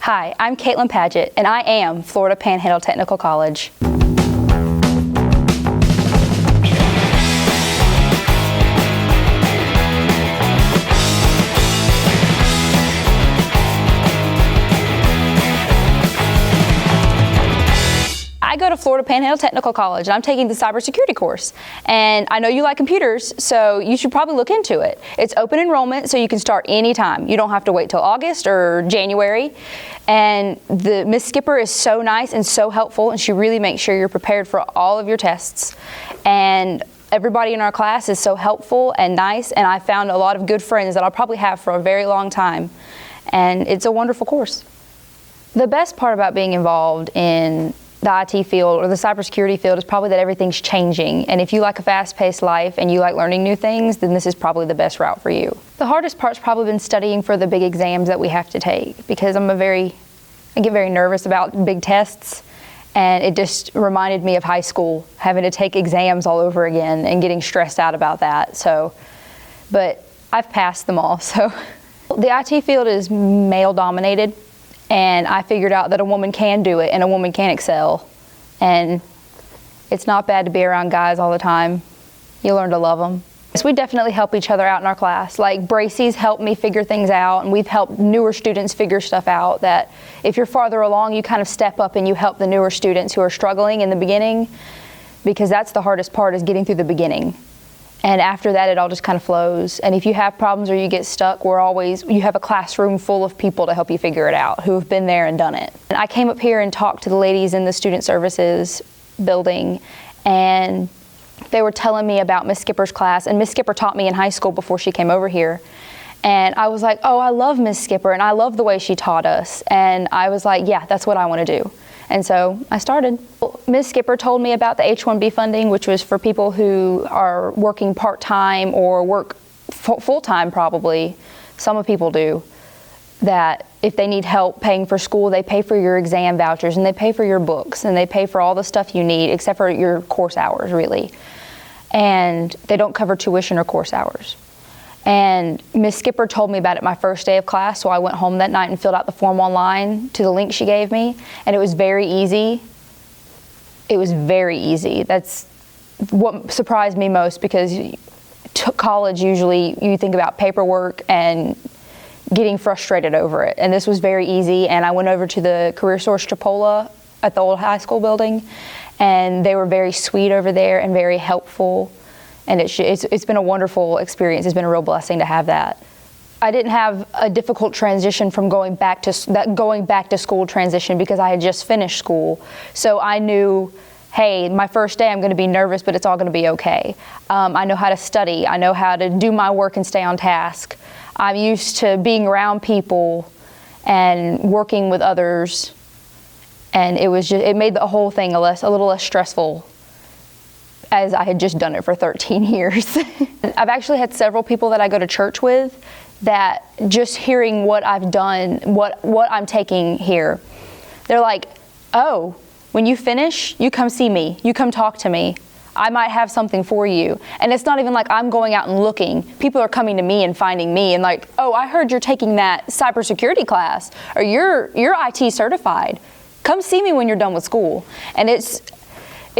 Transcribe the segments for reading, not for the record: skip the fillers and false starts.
Hi, I'm Katelyn Padgett, and I am Florida Panhandle Technical College. I go to Florida Panhandle Technical College, and I'm taking the Cybersecurity course. And I know you like computers, so you should probably look into it. It's open enrollment, so you can start anytime. You don't have to wait till August or January. And Miss Skipper is so nice and so helpful, and she really makes sure you're prepared for all of your tests. And everybody in our class is so helpful and nice, and I found a lot of good friends that I'll probably have for a very long time. And it's a wonderful course. The best part about being involved in the IT field or the cybersecurity field is probably that everything's changing. And if you like a fast-paced life and you like learning new things, then this is probably the best route for you. The hardest part's probably been studying for the big exams that we have to take, because I get very nervous about big tests. And it just reminded me of high school, having to take exams all over again and getting stressed out about that. But I've passed them all. So the IT field is male dominated. And I figured out that a woman can do it and a woman can excel. And it's not bad to be around guys all the time. You learn to love them. So we definitely help each other out in our class. Like Bracey's helped me figure things out, and we've helped newer students figure stuff out, that if you're farther along, you kind of step up and you help the newer students who are struggling in the beginning, because that's the hardest part, is getting through the beginning. And after that, it all just kind of flows. And if you have problems or you get stuck, you have a classroom full of people to help you figure it out, who have been there and done it. And I came up here and talked to the ladies in the student services building, and they were telling me about Miss Skipper's class. And Miss Skipper taught me in high school before she came over here. And I was like, oh, I love Miss Skipper, and I love the way she taught us. And I was like, yeah, that's what I want to do. And so I started. Ms. Skipper told me about the H-1B funding, which was for people who are working part-time or work full-time probably. Some people do. That if they need help paying for school, they pay for your exam vouchers, and they pay for your books, and they pay for all the stuff you need, except for your course hours, really. And they don't cover tuition or course hours. And Miss Skipper told me about it my first day of class, so I went home that night and filled out the form online to the link she gave me, and it was very easy. It was very easy. That's what surprised me most, because college, usually you think about paperwork and getting frustrated over it, and this was very easy. And I went over to the Career Source Chipola at the old high school building, and they were very sweet over there and very helpful. And it's been a wonderful experience. It's been a real blessing to have that. I didn't have a difficult transition from going back to school transition, because I had just finished school. So I knew, hey, my first day I'm going to be nervous, but it's all going to be okay. I know how to study. I know how to do my work and stay on task. I'm used to being around people and working with others. And it made the whole thing a little less stressful, as I had just done it for 13 years. I've actually had several people that I go to church with that, just hearing what I've done, what I'm taking here, they're like, oh, when you finish, you come see me, you come talk to me. I might have something for you. And it's not even like I'm going out and looking. People are coming to me and finding me and like, oh, I heard you're taking that cybersecurity class, or you're IT certified. Come see me when you're done with school. And it's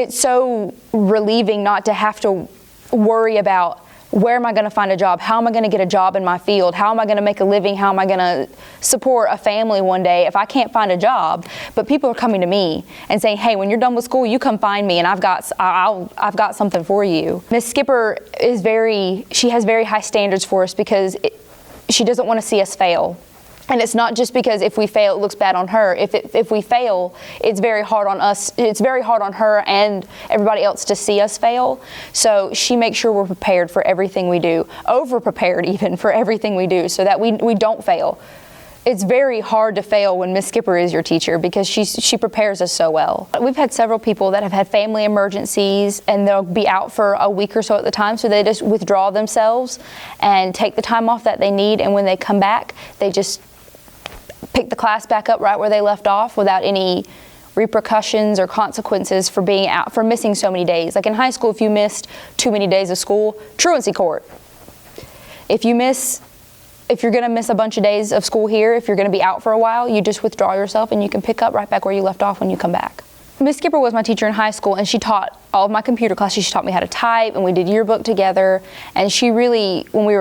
so relieving not to have to worry about, where am I going to find a job? How am I going to get a job in my field? How am I going to make a living? How am I going to support a family one day if I can't find a job? But people are coming to me and saying, hey, when you're done with school, you come find me, and I've got something for you. Miss Skipper she has very high standards for us, because she doesn't want to see us fail. And it's not just because if we fail, it looks bad on her. If we fail, it's very hard on us. It's very hard on her and everybody else to see us fail. So she makes sure we're prepared for everything we do, over-prepared even for everything we do, so that we don't fail. It's very hard to fail when Miss Skipper is your teacher, because she prepares us so well. We've had several people that have had family emergencies, and they'll be out for a week or so at the time, so they just withdraw themselves and take the time off that they need, and when they come back, they just pick the class back up right where they left off, without any repercussions or consequences for being out, for missing so many days. Like in high school, if you missed too many days of school, truancy court. If if you're going to miss a bunch of days of school here, if you're going to be out for a while, you just withdraw yourself and you can pick up right back where you left off when you come back. Miss Skipper was my teacher in high school, and she taught all of my computer classes. She taught me how to type, and we did yearbook together. And she really, when we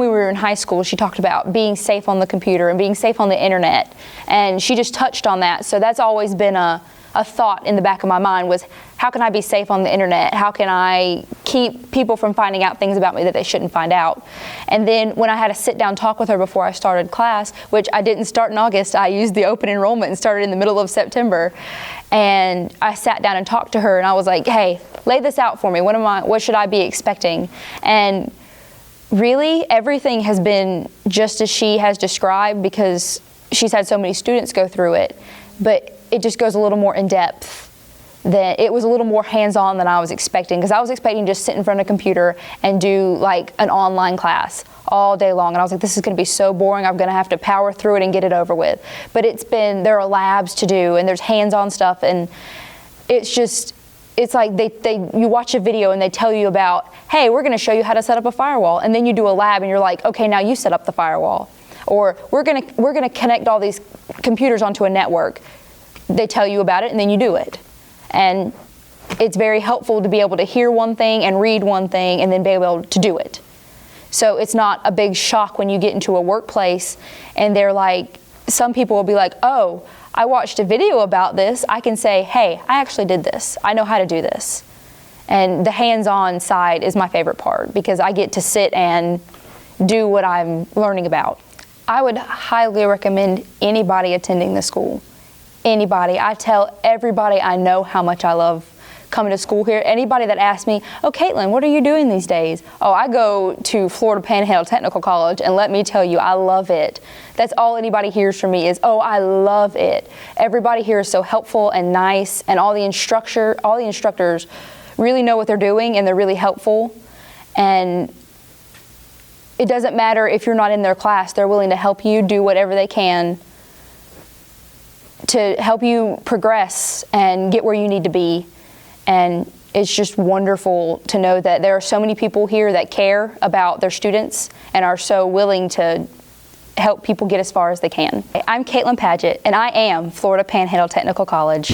were in high school, she talked about being safe on the computer and being safe on the internet. And she just touched on that. So that's always been a thought in the back of my mind was, how can I be safe on the internet? How can I keep people from finding out things about me that they shouldn't find out? And then when I had a sit-down talk with her before I started class, which I didn't start in August, I used the open enrollment and started in the middle of September. And I sat down and talked to her, and I was like, hey, lay this out for me. What should I be expecting? And really, everything has been just as she has described, because she's had so many students go through it. But it just goes a little more in depth. It was a little more hands-on than I was expecting, because I was expecting just sit in front of a computer and do like an online class all day long. And I was like, this is going to be so boring. I'm going to have to power through it and get it over with. But there are labs to do, and there's hands-on stuff, and it's like you watch a video and they tell you about, hey, we're going to show you how to set up a firewall, and then you do a lab and you're like, okay, now you set up the firewall. Or we're going to connect all these computers onto a network. They tell you about it and then you do it. And it's very helpful to be able to hear one thing and read one thing and then be able to do it. So it's not a big shock when you get into a workplace and they're like, some people will be like, oh, I watched a video about this. I can say, hey, I actually did this. I know how to do this. And the hands-on side is my favorite part, because I get to sit and do what I'm learning about. I would highly recommend anybody attending the school. Anybody. I tell everybody I know how much I love coming to school here. Anybody that asks me, oh, Katelyn, what are you doing these days? Oh, I go to Florida Panhandle Technical College, and let me tell you, I love it. That's all anybody hears from me is, oh, I love it. Everybody here is so helpful and nice, and all the instructors really know what they're doing, and they're really helpful. And it doesn't matter if you're not in their class. They're willing to help you do whatever they can to help you progress and get where you need to be. And it's just wonderful to know that there are so many people here that care about their students and are so willing to help people get as far as they can. I'm Katelyn Padgett, and I am Florida Panhandle Technical College.